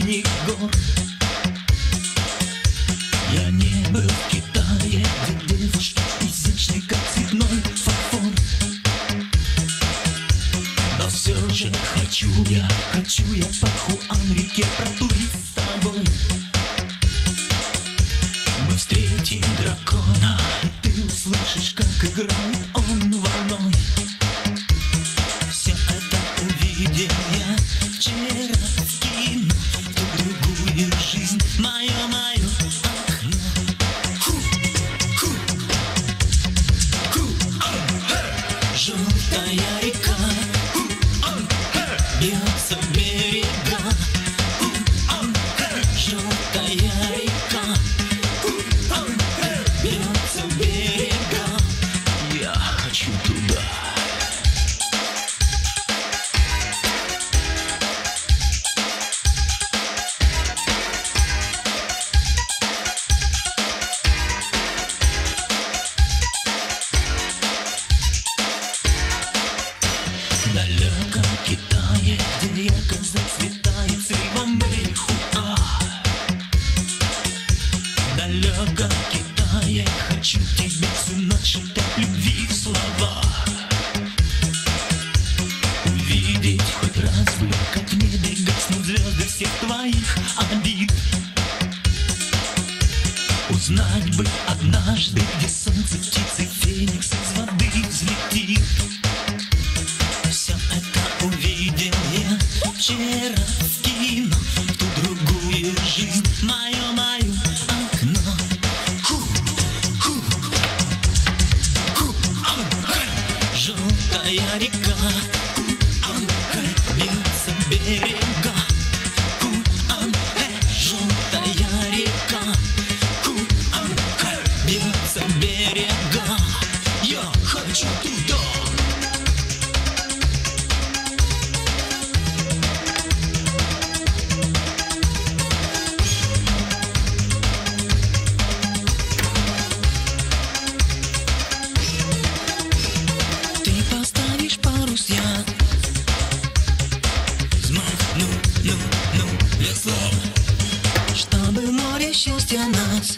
бескрайних гор. Я не был в Китае, где девушки изящны, как цветной фарфор. Но все же хочу я по Хуан-реке проплыть с тобой. Мы встретим дракона, и ты услышишь, как играет он волной. Все это увидел я вчера в кино, в ту другую жизнь, мое окно. Желтая река бьется в берега. Желтая река бьется в берега. Я хочу туда. В далеком Китае, где ярко зацветает сливом Мэйхуа. В далеком Китае хочу тебе всю ночь шептать любви слова. Увидеть хоть раз вдруг, как в небе гаснут звезды всех твоих обид. Узнать бы однажды, где солнце, птицы, феникс из воды взлетит. Все это увидел я вчера в кино, в ту другую жизнь, мое окно. Желтая река бьется в берега. Желтая река бьется в берега. Я хочу туда. Ты поставишь парус, я взмахну веслом, чтобы море счастья нас